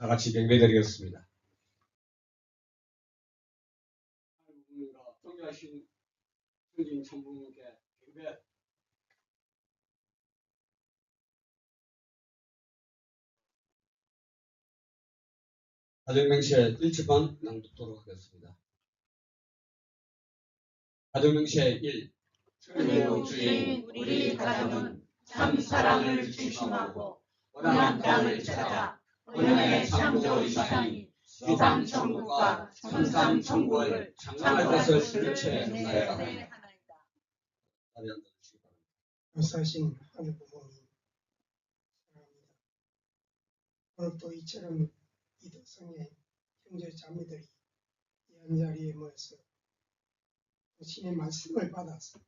같이 경배드리겠습니다. 존경하신 선진 참부님께 경배. 가정명세 1초만 낭독하도록 하겠습니다. 가정명세 1. 천국 주인 우리 가정은 참 사랑을 주심하고 원한 땅을 찾아 은혜의 창조 이상인 지상 천국과 천상 천국을 창조할 것을 실체 하나이다. 역사하신 하늘 부모님 사랑합니다. 오늘 또 이처럼 이덕성의 형제 자매들이 이 한자리에 모여서 신의 말씀을 받아서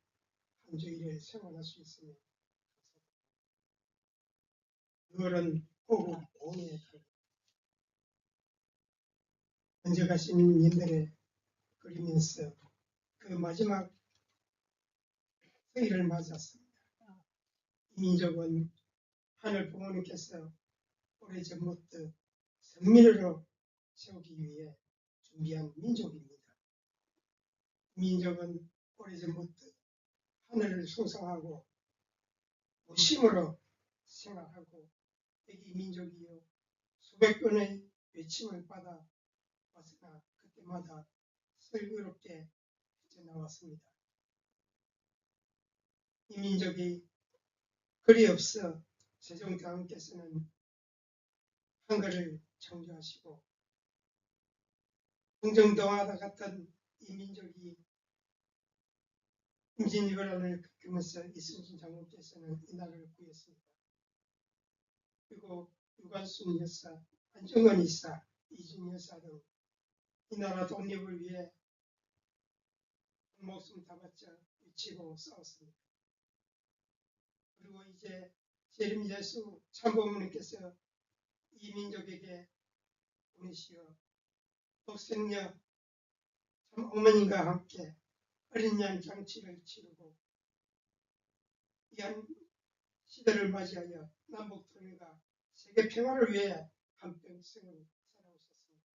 한 주일을 생활할 수 있으며 그거는 보고 공의 먼저 가신 님들의 그리면서 그 마지막 회의를 맞았습니다. 이 민족은 하늘 부모님께서 오래전부터 성민으로 세우기 위해 준비한 민족입니다. 민족은 오래전부터 하늘을 숭상하고 무심으로 생각하고 여기 민족이요 수백 번의 외침을 받아 왔으나 그때마다 슬기롭게 헤쳐나왔습니다. 이 민족이 글이 없어 세종대왕께서는 한글을 창조하시고 공정동화와 같은 이 민족이 임진왜란을 겪으면서 이순신 장군께서는 이 나라를 구했습니다. 그리고 유관순 여사, 안정건 이사, 이준 여사 등 이 나라 독립을 위해 목숨 다 바쳐 외치고 싸웠습니다. 그리고 이제 재림 예수 참부모님께서 이 민족에게 보내시어 독생녀 참 어머님과 함께 어린 양 장치를 치르고 이 한 시대를 맞이하여 남북 통일과 세계 평화를 위해 한평생을 살아오셨습니다.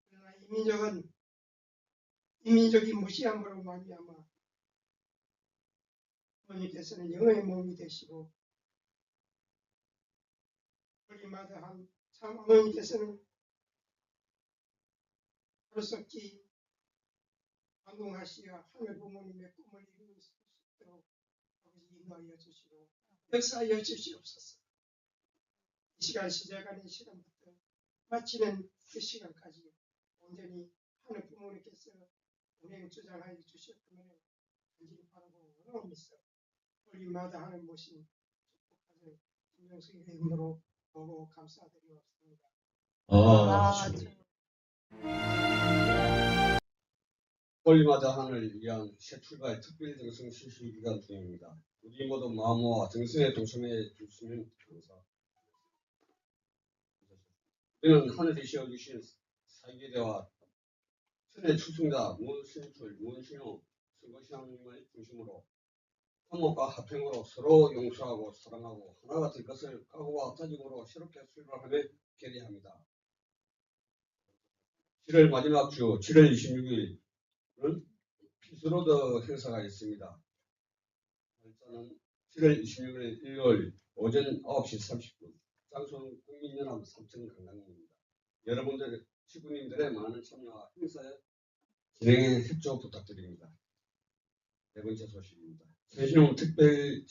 그러나 이 민족이 무시함으로 말미암아 어머니께서는 영혼의 몸이 되시고 우리마다한 참 어머니께서는 하루속히 방공하시어 하늘 부모님의 꿈을 이룰 수 있도록 아버지 인도하여 주시고 역사하여 주시옵소서. 이 시간 시작하는 시간부터 마치는 그 시간까지 온전히 하늘 부모님께서 운행 주장하여 주셨음을 간절히 바라고 원하옵니다. 우리마다 하는 모신 축복하는 김정수의 이름으로 보고 감사드리옵습니다. 홀리마다 하늘을 위한 새 출발 특별 정성 실시 기간 중입니다. 우리 모두 마음과 정성에 동참해 주시면 감사합니다. 우리는 하늘이 씌워주신 사기대와 천의 출승자 문신출, 문신용, 선거시장님을 중심으로 화목과 화평으로 서로 용서하고 사랑하고 하나 같은 것을 각오와 다짐으로 새롭게 출발하며 결의합니다. 7월 마지막 주 7월 26일은 피스로드 행사가 있습니다. 날짜는 7월 26일 일요일 오전 9시 30분 장소는 국민연합 3층 강당입니다. 여러분들 지구님들의 많은 참여와 행사에 진행에 협조 부탁드립니다. 네 번째 소식입니다. 최신용 특별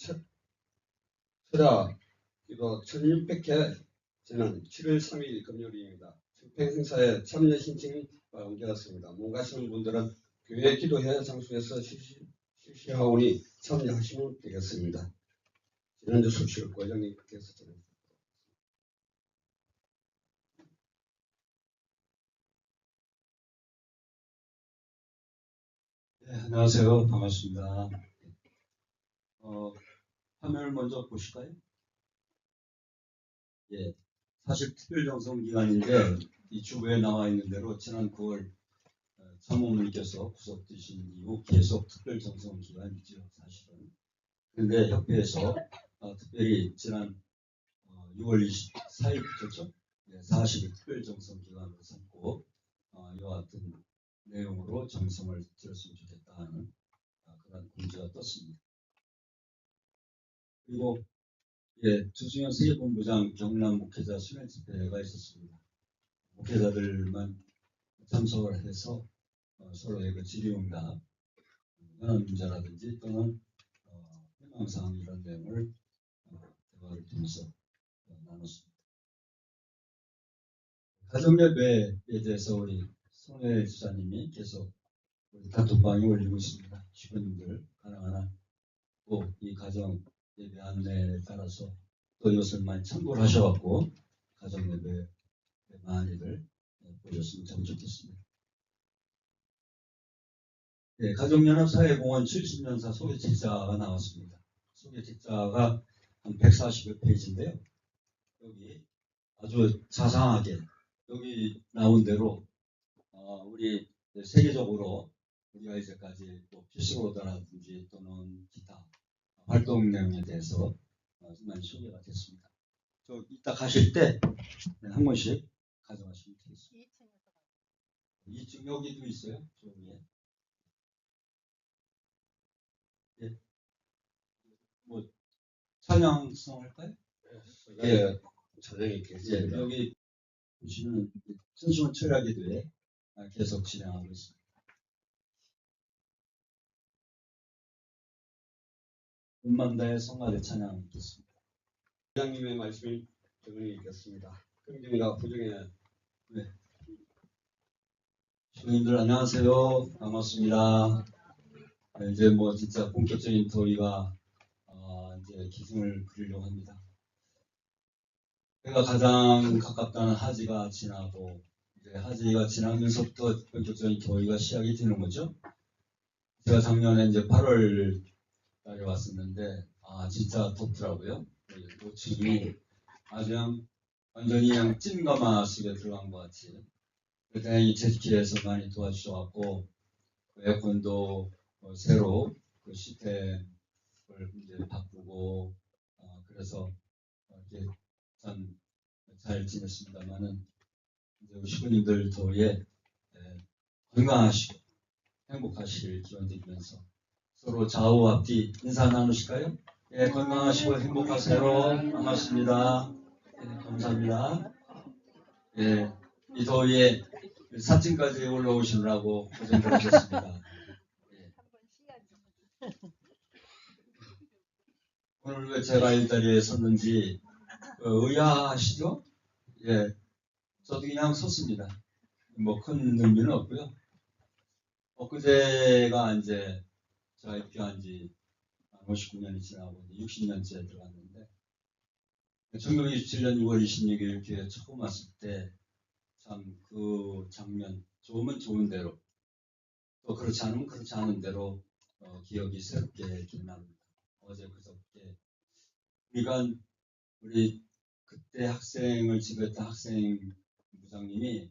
철야 기도 1600회 지난 7월 3일 금요일입니다. 집행 행사에 참여 신청이 옮겨졌습니다. 문가시는 분들은 교회 기도회 장소에서 실시하오니 참여하시면 되겠습니다. 지난주 소식을 과장님께서 전해주셨습니다. 네, 안녕하세요. 반갑습니다. 화면을 먼저 보실까요? 예, 사실 특별정성 기간인데 이 주부에 나와 있는 대로 지난 9월 참모님께서 구속되신 이후 계속 특별정성 기간이죠, 사실은. 그런데 협회에서 특별히 지난 6월 24일 붙였죠? 40일 특별정성기간으로 삼고 이와 같은 내용으로 정성을 들였으면 좋겠다 하는 그런 공지가 떴습니다. 그리고 주중현 세계본부장 경남 목회자 수련 집회가 있었습니다. 목회자들만 참석을 해서 서로의 그 질의응답, 현안 문제라든지 또는 희망사항 이런 내용을 대화를 통해서 나눴습니다. 가정예배에 대해서 우리 손혜 지사님이 계속 우리 단톡방에 올리고 있습니다. 주변인들 가능한 한 또 이 가정 예배 안내에 따라서 또 이것을 많이 참고를 하셔갖고 가정 예배에 많이들 보셨으면 참 좋겠습니다. 가정연합사회공헌 70년사 소개책자가 나왔습니다. 소개책자가 한 140여 페이지인데요. 여기 아주 자상하게 여기 나온 대로 우리 세계적으로 우리가 이제까지 뭐 피스로더라든지 또는 기타 활동 내용에 대해서 많이 소개가 됐습니다. 저 이따 가실 때 한 번씩 가져가시면 되겠습니다. 2층 여기도 있어요. 저 위에. 예. 뭐 찬양성 할까요? 예, 찬양이 있겠습니다. 여기 보시면 천심원 철학기도회 계속 진행하고 있습니다. 음만다의 성가대 찬양 있겠습니다. 부장님의 말씀을 정리 읽겠습니다. 긍정과 부정의 시민들 안녕하세요. 반갑습니다. 이제 뭐 진짜 본격적인 토의가 이제 기승을 부리려고 합니다. 제가 가장 가깝다는 하지가 지나고 이제 하지가 지나면서부터 본격적인 토의가 시작이 되는 거죠. 제가 작년에 이제 8월 달에 왔었는데 진짜 덥더라고요. 노층이 아주 그냥 완전히 그냥 찐가마 속에 들어간 것 같이. 다행히 제키에서 많이 도와주셔갖고 에어컨도 새로 그 시스템을 이제 바꾸고 그래서 이렇게 참 잘 지냈습니다만은 이제 우리 식구님들 더위에 건강하시고 행복하시길 기원드리면서 서로 좌우 앞뒤 인사 나누실까요? 예, 건강하시고 행복하세요. 반갑습니다. 예, 감사합니다. 예, 이 더위에 사층까지 올라오시느라고 고생들 하셨습니다. 예. 오늘 왜 제가 이 자리에 섰는지 의아하시죠? 예, 저도 그냥 섰습니다. 뭐 큰 의미는 없고요. 엊그제가 이제 제가 입교한 지 59년이 지나고 60년째 들어갔는데 1927년 6월 26일 교회 처음 왔을 때 참 그 장면 좋으면 좋은 대로 또 그렇지 않으면 그렇지 않은 대로 기억이 새롭게 기억납니다. 어제 그저께 우리 그때 학생을 지도했던 학생 부장님이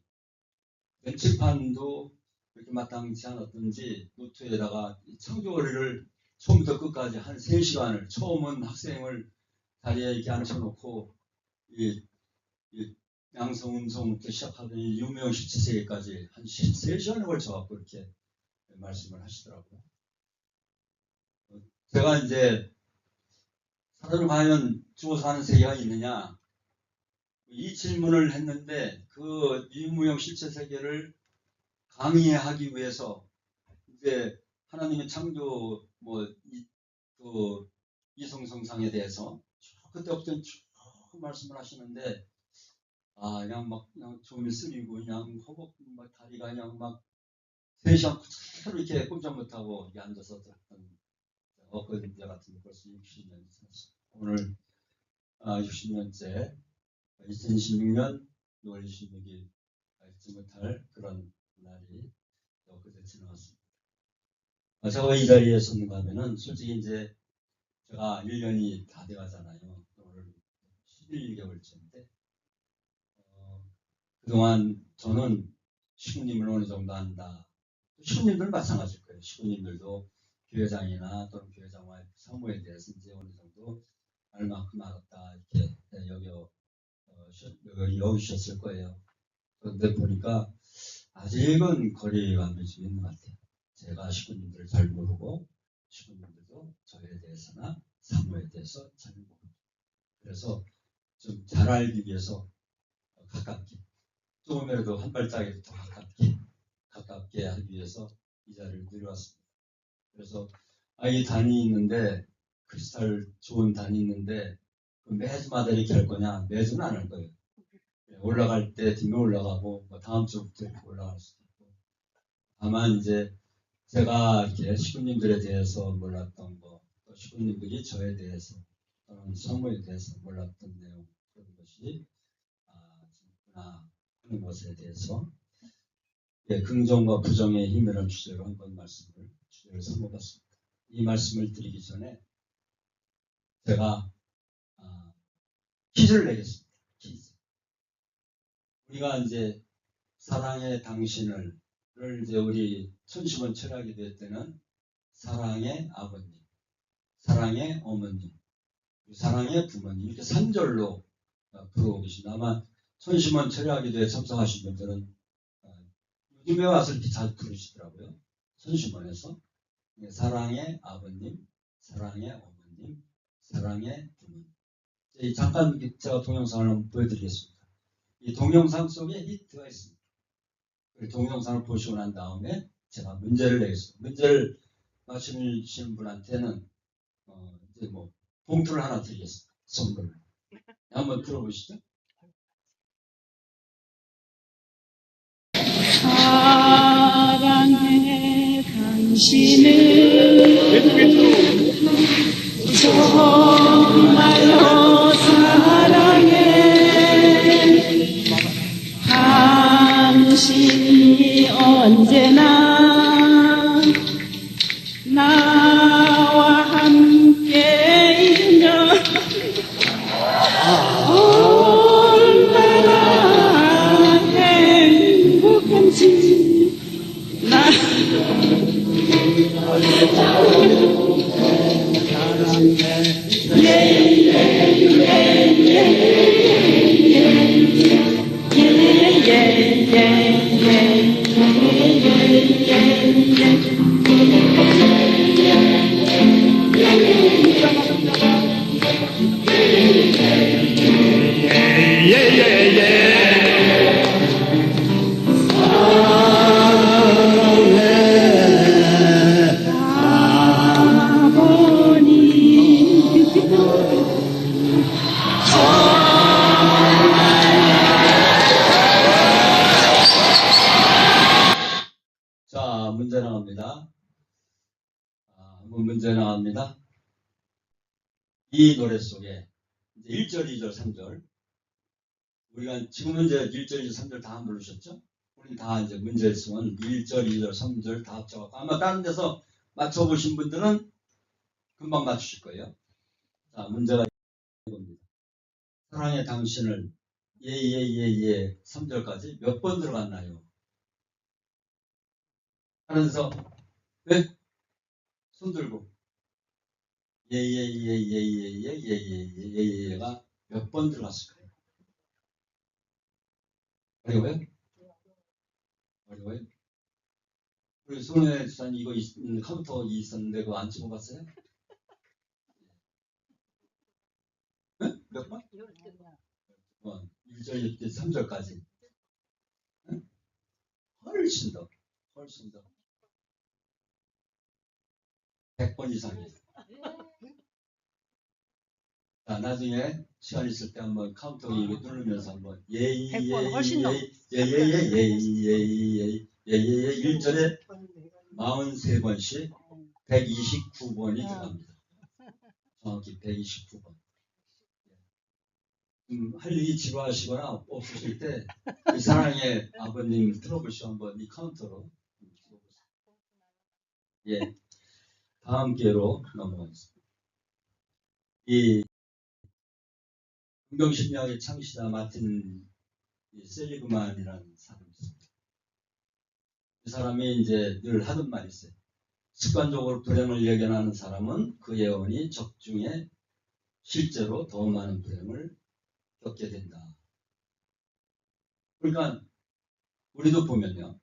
멘칠판도 그렇게 마땅치 않았던지 노트에다가 창조리를 처음부터 끝까지 한 3시간을 처음은 학생을 자리에 이렇게 앉혀놓고 이 양성운송부터 시작하더니 유명 실체세계까지 한 3시간에 걸쳐갖고 이렇게 말씀을 하시더라고요. 제가 이제 사람을 과연 죽어서 하는 세계가 있느냐 이 질문을 했는데 그 유무형 실체세계를 강의하기 위해서 이제 하나님의 창조 그 이성성상에 대해서 그때부터 쭉 말씀을 하시는데 그냥 좀이 쓰리고 그냥 허벅 다리가 그냥 막 3시간 그대로 이렇게 꼼짝 못하고 앉아서 들었던 엊그제 같은 벌써 60년이 지났어요. 오늘 60년째 2016년 6월 26일 잊지 못할 그런 날이 엊그제 지나갔습니다. 제가 왜 이 자리에 섰는가 하면은 솔직히 이제 제가 1년이 다 돼가잖아요. 오늘 11개월째인데 그동안 저는 시구님을 어느 정도 안다. 시구님들 마찬가지일 거예요. 시구님들도 교회장이나 또는 교회장과의 사무에 대해서 이제 어느 정도 알만큼 알았다 이렇게 여겨 여기셨을 거예요. 그런데 보니까 아직은 거리감이 좀 있는 것 같아요. 제가 식구님들을 잘 모르고 식구님들도 저에 대해서나 사모에 대해서 잘 모르고 그래서 좀 잘 알기 위해서 가깝게 조금이라도 한 발짝이라도 더 가깝게 하기 위해서 이 자리를 누려왔습니다. 그래서 이 단이 있는데 크리스탈 좋은 단이 있는데 매주마다 이렇게 할 거냐? 매주는 안 할 거예요. 올라갈 때 뒤면 올라가고 뭐 다음 주부터 이렇게 올라갈 수도 있고 다만 이제 제가 이렇게 식구님들에 대해서 몰랐던 거, 또 식구님들이 저에 대해서 또는 성모에 대해서 몰랐던 내용 그런 것이 있구나 하는 것에 대해서 긍정과 부정의 힘이라는 주제로 한번 주제를 삼아봤습니다. 이 말씀을 드리기 전에 제가 퀴즈를 내겠습니다. 퀴즈. 우리가 이제 사랑의 당신을 이제 우리 천심원 철학이 될 때는 사랑의 아버님, 사랑의 어머님, 사랑의 부모님 이렇게 3절로 부르고 계십니다. 아마 천심원 철학기도에 참석하신 분들은 요즘에 와서 이렇게 자주 부르시더라고요. 천심원에서 사랑의 아버님, 사랑의 어머님, 사랑의 부모님. 잠깐 제가 동영상을 한번 보여드리겠습니다. 이 동영상 속에 힌트가 있습니다. 동영상을 보시고 난 다음에 제가 문제를 내겠습니다. 문제를 맞추시는 분한테는 이제 뭐 봉투를 하나 드리겠습니다. 선물로. 한번 들어보시죠. 사랑해 당신을 정말로 사랑해 당신이 언제나 나와 함께 있는 얼마나 행복한지 나 자, 문제 나갑니다. 문제 나갑니다. 이 노래 속에 1절, 2절, 3절 우리가 지금은 이제 1절, 2절, 3절 다 부르셨죠? 우리 다 이제 문제 있으면 1절, 2절, 3절 다 합쳐갖고 아마 다른 데서 맞춰보신 분들은 금방 맞추실 거예요. 자, 문제가 이겁니다. 사랑의 당신을 예예예예 3절까지 몇 번 들어갔나요? 하면서 왜? 손 들고 예예예예예예예예예예가 몇 번 들어갔을까요? 어려워요? 어려워요? 우리 손에 주사님 이거 컴퓨터 있었는데 그거 안 찍어봤어요? 네? 몇 번? 1절, 2절, 3절까지 네? 훨씬 더 100번 이상이에요. 자, 나중에 시간 있을 때 한번 카운터 이거 누르면서 한번 예예예예예예예예예예예 1절에 43번씩 129번이 들어갑니다. 정확히 129번. 할 일이 지루하시거나 없으실 때 이 사랑의 아버님 들어보시고 한번 이 카운터로 들어보세요. 예, 다음 기회로 넘어가겠습니다. 이 운동심리학의 창시자 마틴 셀리그만이라는 사람이 있습니다. 이 사람이 이제 늘 하던 말이 있어요. 습관적으로 불행을 예견하는 사람은 그 예언이 적중에 실제로 더 많은 불행을 겪게 된다. 그러니까 우리도 보면요.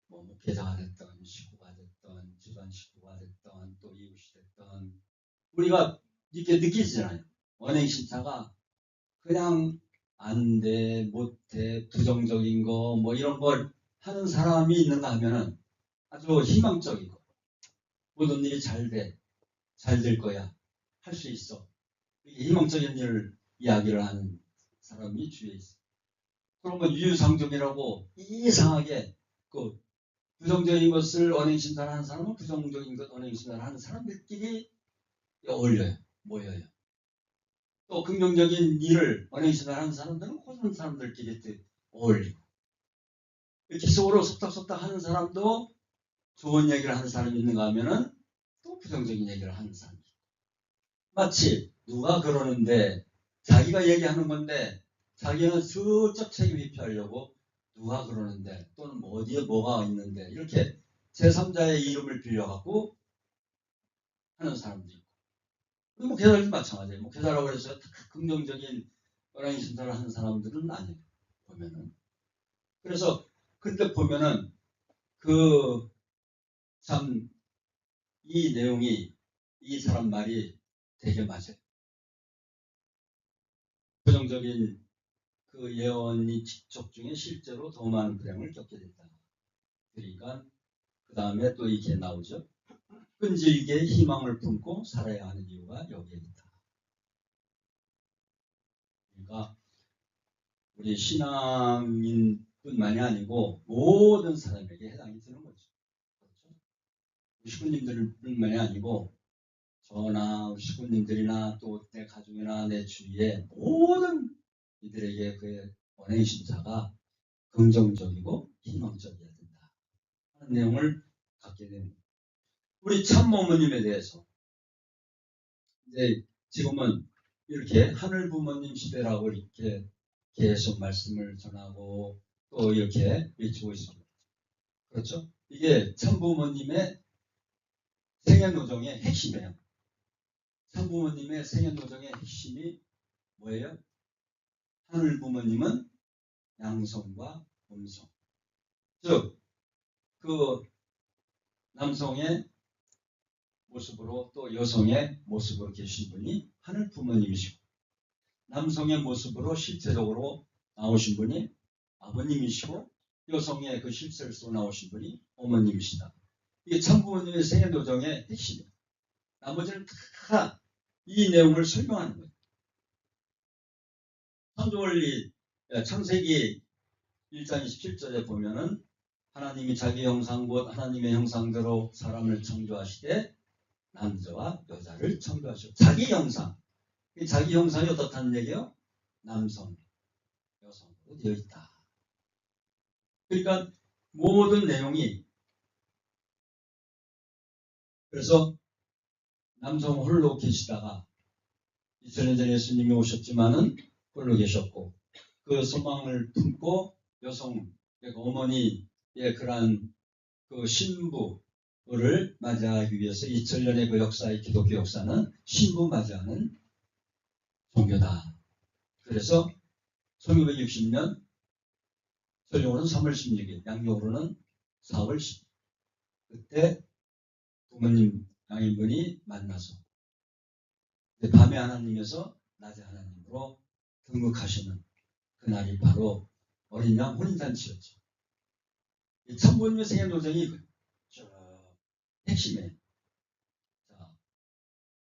뭐 목회자가 됐던, 식구가 됐던, 집안 식구가 됐던, 또 이웃이 됐던, 우리가 이렇게 느끼잖아요. 언행신사가 그냥 안 돼, 못해, 부정적인 거, 뭐 이런 걸 하는 사람이 있는가 하면은 아주 희망적이고, 모든 일이 잘 돼, 잘 될 거야, 할 수 있어. 희망적인 일을 이야기를 하는 사람이 주위에 있어. 그런 건 유유상종이라고 이상하게 그 부정적인 것을 언행신사를 하는 사람은 부정적인 것 언행신사를 하는 사람들끼리 어울려요. 모여요. 또 긍정적인 일을 언행신사를 하는 사람들은 그런 사람들끼리 어울리고 이렇게 속으로 속닥속닥 하는 사람도 좋은 얘기를 하는 사람이 있는가 하면은 또 부정적인 얘기를 하는 사람이 있고 마치 누가 그러는데 자기가 얘기하는 건데 자기는 슬쩍 책임 회피하려고 누가 그러는데 또는 뭐 어디에 뭐가 있는데 이렇게 제3자의 이름을 빌려갖고 하는 사람도 있고 그리고 목회자도 마찬가지예요. 목회자라고 해서 긍정적인 언행신사를 하는 사람들은 아니에요. 보면은 그래서 근데 보면은 그 참 이 내용이 이 사람 말이 되게 맞아요. 부정적인 그 예언이 직접 중에 실제로 더 많은 불행을 겪게 됐다. 그러니까 그 다음에 또 이게 나오죠. 끈질기게 희망을 품고 살아야 하는 이유가 여기에 있다. 그러니까 우리 신앙인뿐만이 아니고 모든 사람에게 해당이 되는 거죠. 그렇죠? 우리 식구님들뿐만이 아니고 저나 우리 식구님들이나 또 내 가족이나 내 주위에 모든 이들에게 그의 언행신사가 긍정적이고 희망적이어야 된다 하는 내용을 갖게 됩니다. 우리 참모모님에 대해서 이제 지금은 이렇게 하늘 부모님 시대라고 이렇게 계속 말씀을 전하고 또 이렇게 외치고 있습니다. 그렇죠? 이게 참부모님의 생애노정의 핵심이에요. 참부모님의 생애노정의 핵심이 뭐예요? 하늘 부모님은 양성과 음성. 즉, 그 남성의 모습으로 또 여성의 모습으로 계신 분이 하늘 부모님이시고 남성의 모습으로 실제적으로 나오신 분이 아버님이시고 여성의 그 실체를 써 나오신 분이 어머님이시다. 이게 참부모님의 생애노정의 핵심이에요. 나머지는 다 이 내용을 설명하는 거예요. 창조원리 창세기 1장 27절에 보면은 하나님이 자기 형상 곧 하나님의 형상대로 사람을 창조하시되 남자와 여자를 창조하시고 자기 형상. 자기 형상이 어떻다는 얘기예요? 남성, 여성으로 되어 있다. 그러니까 모든 내용이 그래서 남성 홀로 계시다가 2000년 전에 예수님이 오셨지만은 홀로 계셨고 그 소망을 품고 여성, 그러니까 어머니의 그러한 그 신부를 맞이하기 위해서 2000년의 그 역사의 기독교 역사는 신부 맞이하는 종교다. 그래서 1960년 서령으로는 3월 16일, 양력으로는 4월 10일. 그때 부모님 양인분이 만나서 밤에 하나님에서 낮에 하나님으로 등극하시는 그날이 바로 어린 양 혼인잔치였죠. 참부모님의 생애노정이 핵심이에요. 자,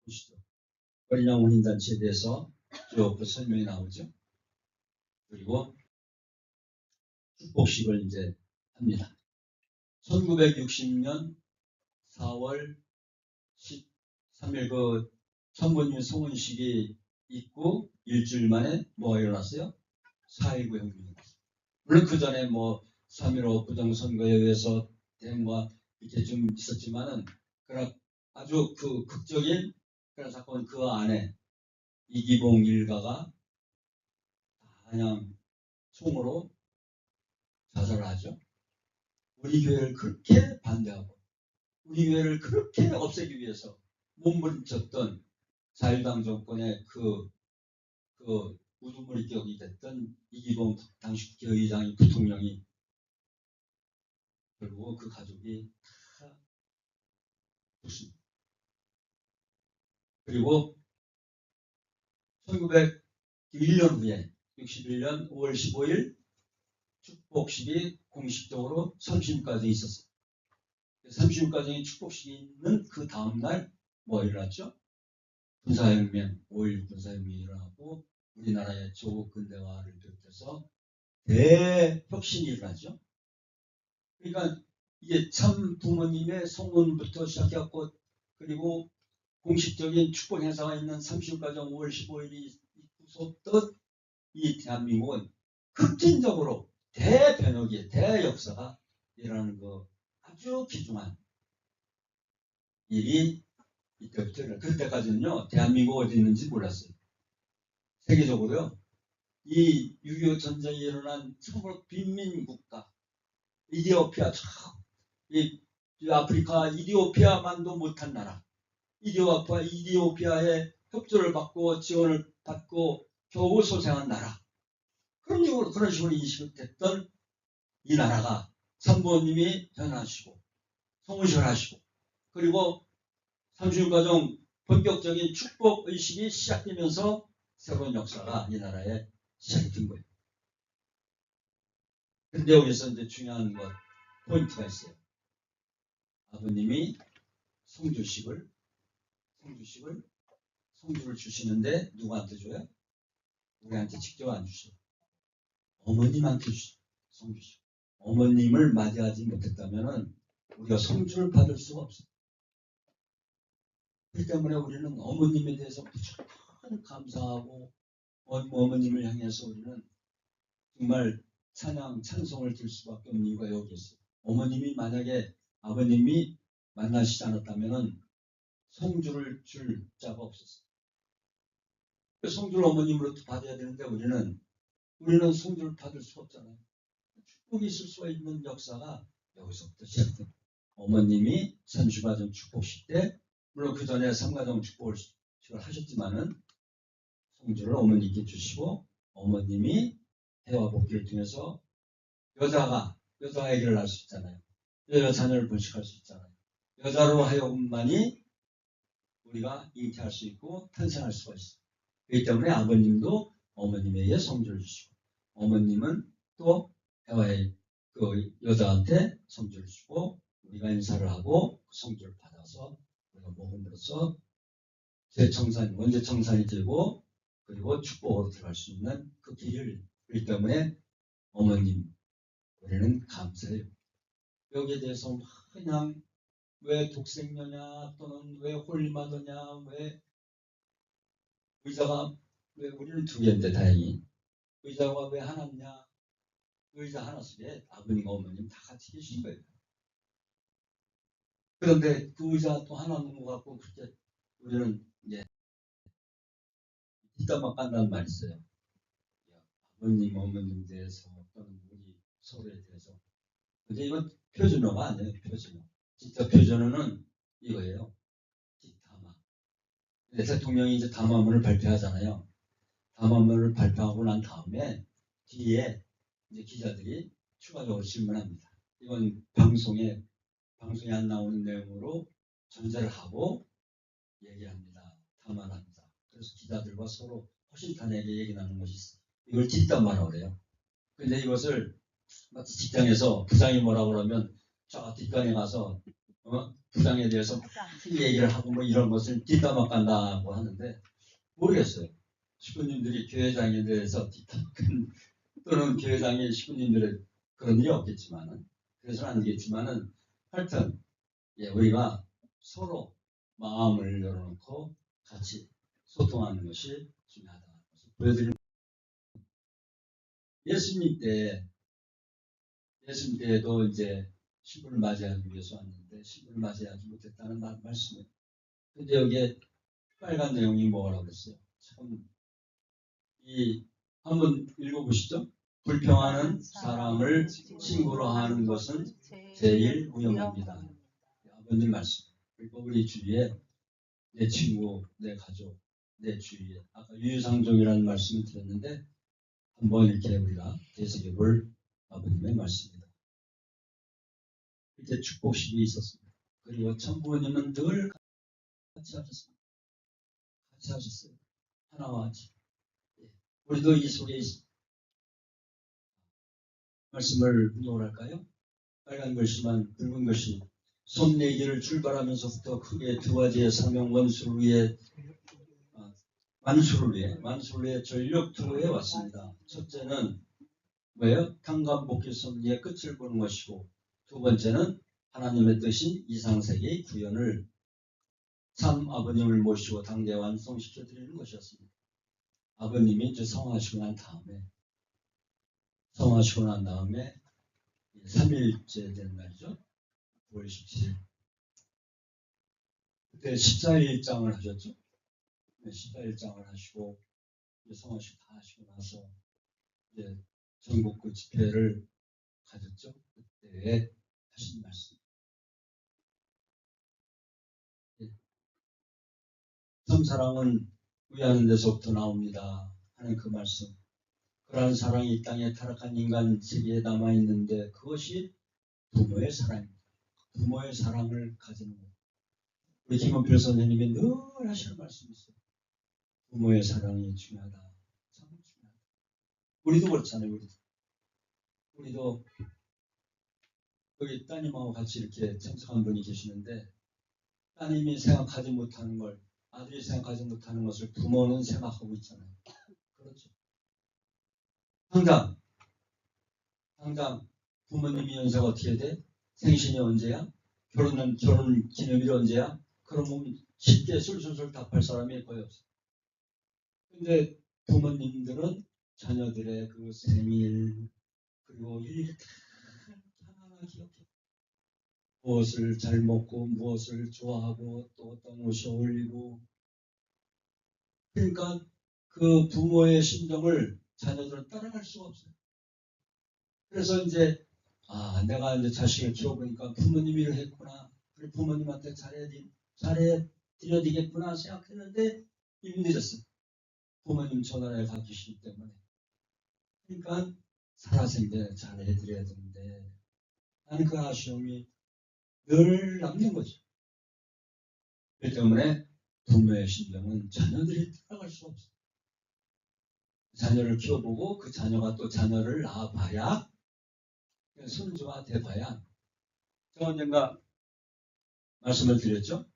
보시죠. 어린 양 혼인잔치에 대해서 쭉 설명이 나오죠. 그리고 축복식을 이제 합니다. 1960년 4월 13일 그 참부모님 성혼식이 있고 일주일 만에 뭐가 일어났어요? 4.19 혁명이 일어났어요. 물론 그 전에 뭐 3.15 부정선거에 의해서 대응과 이렇게 좀 있었지만은 그러나 아주 그 극적인 그런 사건 그 안에 이기봉 일가가 그냥 총으로 자살을 하죠. 우리 교회를 그렇게 반대하고 우리 교회를 그렇게 없애기 위해서 몸부림쳤던 자유당 정권의 그 우두머리격이 됐던 이기범 당시 국회의장이 부통령이 결국 그 가족이 다 죽습니다. 그리고 1901년 후에 61년 5월 15일 축복식이 공식적으로 30일까지 있었어요. 30일까지 축복식이 있는 그 다음날 뭐 일어났죠? 군사혁명, 5.16 군사혁명이 일어나고 우리나라의 조국 근대화를 비롯해서 대혁신이 일어나죠. 그러니까 이게 참 부모님의 성혼부터 시작해갖고 그리고 공식적인 축복 행사가 있는 30일까지 5월 15일이 있고서부터 이 대한민국은 급진적으로 대변혁의 대역사가 일어나는 거 아주 귀중한 일이 이때부터 일어나요. 그때까지는요 대한민국 어디 있는지 몰랐어요. 세계적으로요 이 6.25 전쟁이 일어난 참으로 빈민국가 이디오피아 이 아프리카 이디오피아만도 못한 나라 이디오피아의 협조를 받고 지원을 받고 겨우 소생한 나라 그런 식으로 인식됐던 이 나라가 산부모님이 변하시고 성혼식을 하시고 그리고 30일과정 본격적인 축복 의식이 시작되면서 새로운 역사가 이 나라에 시작이 된 거예요. 근데 여기서 이제 중요한 것 포인트가 있어요. 아버님이 성주를 주시는데 누구한테 줘요? 우리한테 직접 안 주셔요. 어머님한테 주셔요. 성주식. 어머님을 맞이하지 못했다면 우리가 성주를 받을 수가 없어요. 그렇기 때문에 우리는 어머님에 대해서 무조건 감사하고 어머님을 향해서 우리는 정말 찬양, 찬송을 들 수밖에 없는 이유가 여기 있어요. 어머님이 만약에 아버님이 만나시지 않았다면 성주를 줄 자가 없었어요. 성주를 어머님으로부터 받아야 되는데 우리는 성주를 받을 수가 없잖아요. 축복이 있을 수가 있는 역사가 여기서부터 시작됩니다. 어머님이 산주가정 축복식 때 물론 그 전에 삼가정 축복식을 하셨지만은 성주를 어머니께 주시고 어머님이 해와 복귀를 통해서 여자가 아기를 낳을 수 있잖아요. 여자 자녀를 번식할 수 있잖아요. 여자로 하여금만이 우리가 잉태할 수 있고 탄생할 수가 있어요. 그렇기 때문에 아버님도 어머님에게 성주를 주시고 어머님은 또 해와의 그 여자한테 성주를 주고 우리가 인사를 하고 그 성주를 받아서 우리가 모금으로써 원죄 청산이 되고 그리고 축복으로 들어갈 수 있는 그 길을 그렇기 때문에 어머님 우리는 감사해요. 여기에 대해서 그냥 왜 독생녀냐 또는 왜 홀리마더냐 왜 의자가 왜 우리는 두 개인데 다행히 의자가 왜 하나냐 의자 하나 속에 아버님 어머님 다 같이 계신 거예요. 그런데 그 의자 또 하나 놓은 것 같고 그때 우리는 뒷담화 깐다는 말이 있어요. 아버님 어머님 대해서 또는 우리 서로에 대해서 근데 이건 표준어가 아니에요. 표준어. 진짜 표준어는 이거예요. 뒷담화. 대통령이 이제 담화문을 발표하잖아요. 담화문을 발표하고 난 다음에 뒤에 이제 기자들이 추가적으로 질문합니다. 이건 방송에 안 나오는 내용으로 전제를 하고 얘기합니다. 담화를 합니다. 그래서 기자들과 서로 호신탄회하게 얘기 나누는 것이 있어요. 이걸 뒷담화라고 그래요. 근데 이것을 마치 직장에서 부장이 뭐라고 그러면 저 뒷간에 가서 부장에 대해서 얘기를 하고 뭐 이런 것을 뒷담화 깐다고 하는데 모르겠어요. 식구님들이 교회장에 대해서 뒷담화 또는 교회장의 식구님들의 그런 일이 없겠지만은 그래서는 안 되겠지만은 하여튼 우리가 서로 마음을 열어놓고 같이 소통하는 것이 중요하다는 것을 보여드리는 예수님 때에도 이제 신부를 맞이하기 위해서 왔는데 신부를 맞이하지 못했다는 말씀이에요. 근데 여기에 빨간 내용이 뭐라고 그랬어요? 참 한번 읽어보시죠. 불평하는 사람을 친구로 하는 것은 제일 위험합니다. 아버님 말씀. 그리고 우리 주위에 내 친구, 내 가족, 내 주위에. 아까 유유상종이라는 말씀을 드렸는데 한번 이렇게 우리가 되새겨 볼 아버님의 말씀입니다. 이렇게 축복식이 있었습니다. 그리고 천부모님은 늘 같이 하셨습니다. 같이 하셨어요. 하나와 같이. 우리도 이 속에 있습니다. 말씀을 분석을 할까요? 빨간 글씨만 붉은 글씨. 손 내기를 출발하면서부터 크게 두 가지의 사명 원수를 위해 만수를 위해 전력 투구해 왔습니다. 첫째는 뭐예요? 탕감복귀 섭리의 끝을 보는 것이고, 두 번째는 하나님의 뜻인 이상세계의 구현을 참 아버님을 모시고 당대 완성시켜 드리는 것이었습니다. 아버님이 이제 성하시고 난 다음에 3일째 된 날이죠. 9월 17일. 그때 14일장을 하셨죠. 14일장을 하시고 성하시고 다 하시고 나서 이제 전국구 집회를 가졌죠. 그때 하신 말씀. 참 사랑은 위하는 데서부터 나옵니다 하는 그 말씀. 그러한 사랑이 이 땅에 타락한 인간 세계에 남아있는데 그것이 부모의 사랑입니다. 부모의 사랑을 가지는 것. 우리 김원필 선생님이 늘 하시는 말씀이 있어요. 부모의 사랑이 중요하다. 참 중요하다. 우리도 그렇잖아요. 우리도 여기 따님하고 같이 이렇게 참석한 분이 계시는데 따님이 생각하지 못하는 걸 아들이 생각하지 못하는 것을 부모는 생각하고 있잖아요. 그렇죠. 당장 부모님이 연세가 어떻게 돼? 생신이 언제야? 결혼 기념일이 언제야? 그러면 쉽게 술술술 답할 사람이 거의 없어요. 근데 부모님들은 자녀들의 그 생일 그리고 일일이 다 하나하나 기억해. 무엇을 잘 먹고 무엇을 좋아하고 또 어떤 옷이 어울리고. 그러니까 그 부모의 심정을 자녀들은 따라갈 수가 없어요. 그래서 이제 내가 이제 자식을 키워보니까 부모님이 이를 했구나. 그래 부모님한테 잘해드려야 되겠구나 생각했는데 이미 늦었어요. 부모님 전화에 가 계시기 때문에. 그러니까 살아생전에 잘해드려야 되는데 나는 그 아쉬움이 늘 남는 거죠. 그렇기 때문에 부모의 심정은 자녀들이 따라갈 수 없어요. 자녀를 키워보고 그 자녀가 또 자녀를 낳아봐야 손주가 돼봐야. 제가 언젠가 말씀을 드렸죠.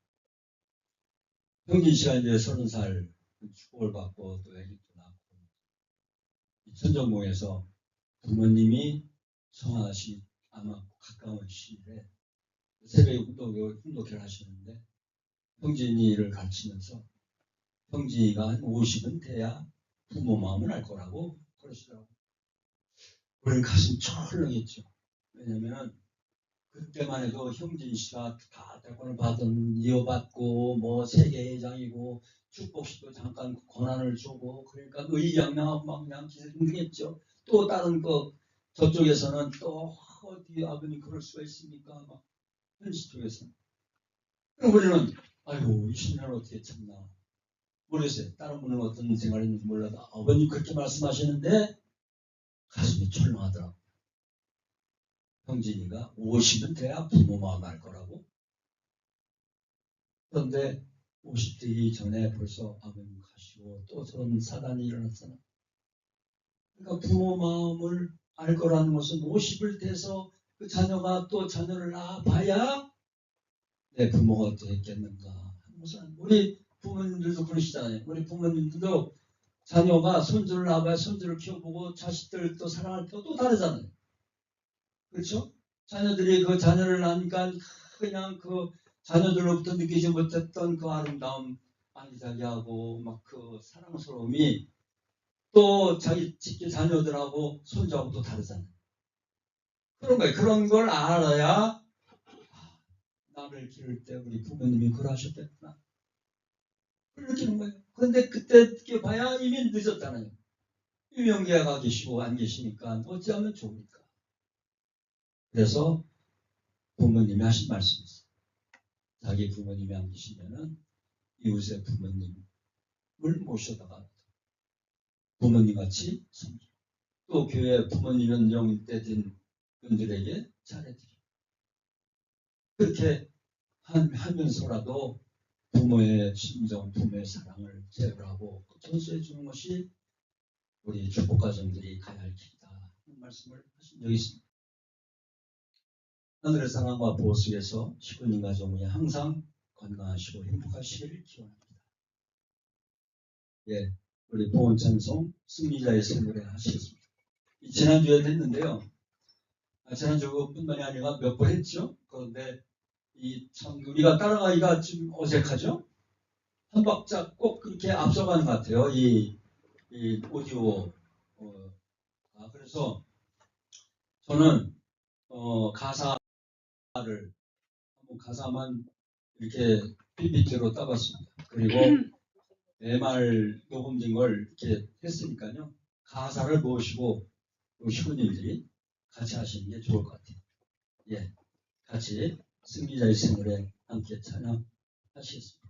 형진 씨가 이제 30살 축복을 받고 또 아기도 낳고 천정봉에서 부모님이 성하시 아마 가까운 시일에 새벽에 훈독회를 하시는데 형진이를 가르치면서 형진이가 한 50은 돼야 부모 마음을 알 거라고 그러시더라고요. 우리는 가슴 철렁했죠. 왜냐면 그때만 해도 형진 씨가 다 대권을 이어받고 뭐 세계회장이고 축복식도 잠깐 권한을 주고 그러니까 의기양양하고 막 그냥 기승등등했죠. 또 다른 저쪽에서는 또 어디 아버님 그럴 수가 있습니까? 막 현실 쪽에서는. 그럼 우리는 아이고 20년을 어떻게 참나 모르겠어요. 다른 분은 어떤 생활인지 몰라도 아버님 그렇게 말씀하시는데 가슴이 철렁하더라고. 형진이가 50은 돼야 부모 마음 알 거라고. 그런데 50되기 전에 벌써 아버님 가시고 또 저런 사단이 일어났잖아. 그러니까 부모 마음을 알 거라는 것은 50을 돼서 그 자녀가 또 자녀를 낳아봐야 내 부모가 되겠는가 하는 것은 우리 부모님들도 그러시잖아요. 우리 부모님들도 자녀가 손주를 낳아봐야 손주를 키워보고 자식들 또 사랑할 때 또 다르잖아요. 그렇죠? 자녀들이 그 자녀를 낳으니까 그냥 그 자녀들로부터 느끼지 못했던 그 아름다움, 아기자기하고 막 그 사랑스러움이 또 자기 직계 자녀들하고 손주하고 또 다르잖아요. 그런 거예요. 그런 걸 알아야 나를 기를 때 우리 부모님이 그러하셨겠구나. 느끼는 거예요. 그런데 그때 느껴봐야 이미 늦었잖아요. 유명계가 계시고 안 계시니까 어찌하면 좋을까. 그래서 부모님이 하신 말씀이 있어요. 자기 부모님이 안 계시면은 이웃의 부모님 모셔다가 부모님같이 섬기고 또 교회 부모님 연령 때 된 분들에게 잘해드리고 그렇게 하면서라도 부모의 심정, 부모의 사랑을 제어하고 전수해 주는 것이 우리 축복가정들이 가야 할 길이다 하는 말씀을 하신 적이 있습니다. 하늘의 사랑과 보호 속에서 시부님 가정이 항상 건강하시고 행복하시기를 기원합니다. 예, 우리 보온 찬송 승리자의 생물에 하시겠습니다. 지난주에 했는데요. 지난주뿐만이 아니라 몇 번 했죠. 그런데 참 우리가 따라가기가 좀 어색하죠. 한 박자 꼭 그렇게 앞서가는 것 같아요. 이 오디오. 그래서 저는 가사만 이렇게 PPT로 따봤습니다. 그리고 MR 녹음된 걸 이렇게 했으니까요. 가사를 모시고 시부님들이 같이 하시는 게 좋을 것 같아요. 예, 같이 승리자의 생물에 함께 찬양하시겠습니다.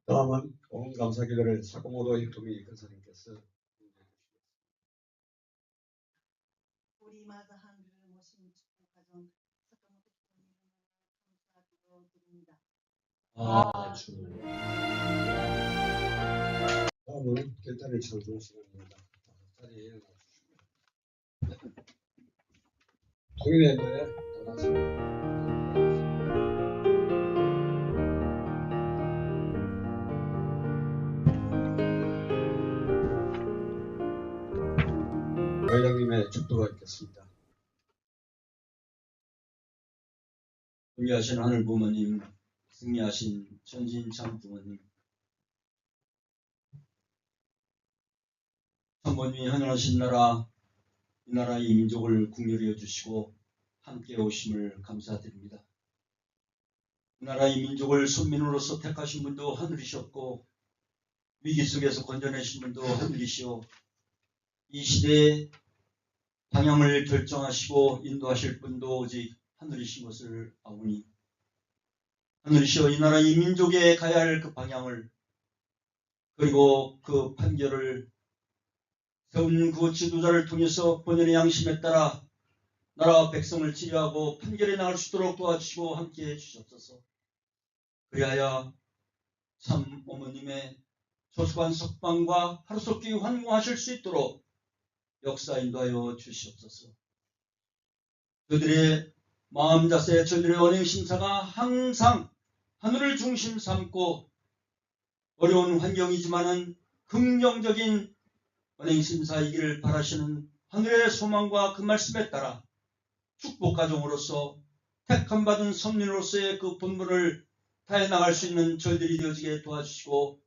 다음은 오늘 감사기도를 사고모도 혁통이 근사님께서 우리 마다 하늘을 모신 축복가정 사카모토 감사드립니다. 주 다음은 결단의 찬송 시간입니다. 자리에 일어나 주시고 동일회도에 다 같이 회장님의 축도가 있겠습니다. 존귀하신 하늘 부모님, 승리하신 천진참 부모님, 천번위 하늘하신 나라, 이 나라의 민족을 국률히 여주시고 함께 오심을 감사드립니다. 이 나라의 민족을 손민으로서 택하신 분도 하늘이셨고 위기 속에서 건져내신 분도 하늘이시오. 이 시대의 방향을 결정하시고 인도하실 분도 오직 하늘이신 것을 아오니 하늘이시여, 이 나라 이 민족에 가야 할 그 방향을 그리고 그 판결을 세운 그 지도자를 통해서 본연의 양심에 따라 나라와 백성을 치료하고 판결에 나갈 수 있도록 도와주시고 함께해 주셨소서. 그리하여 참 어머님의 조수관 석방과 하루속히 환공하실 수 있도록 역사 인도하여 주시옵소서. 저들의 마음 자세, 저들의 언행 심사가 항상 하늘을 중심 삼고 어려운 환경이지만은 긍정적인 언행 심사이기를 바라시는 하늘의 소망과 그 말씀에 따라 축복 가정으로서 택함받은 선민으로서의 그 본분을 다해 나갈 수 있는 저희들이 되어지게 도와주시고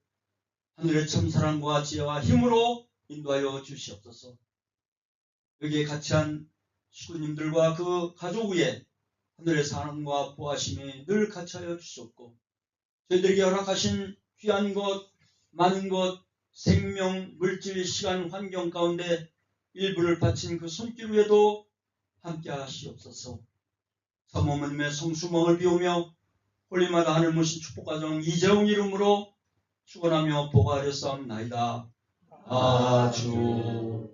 하늘의 참사랑과 지혜와 힘으로 인도하여 주시옵소서. 여기에 같이한 식구님들과 그 가족 위에 하늘의 사랑과 보호하심이 늘 같이하여 주시옵고 저희들에게 허락하신 귀한 것, 많은 것, 생명, 물질, 시간, 환경 가운데 일부를 바친 그 손길 위에도 함께 하시옵소서. 사모님의 성수멍을 비우며 홀리마다 하늘 모신 축복가정 이재웅 이름으로 축원하며 보고하려 싸움나이다. 아주.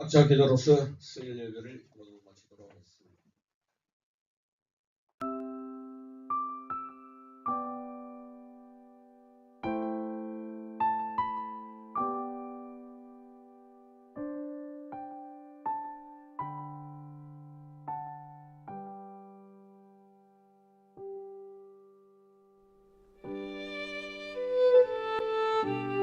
각자 기도로서 승일 예배를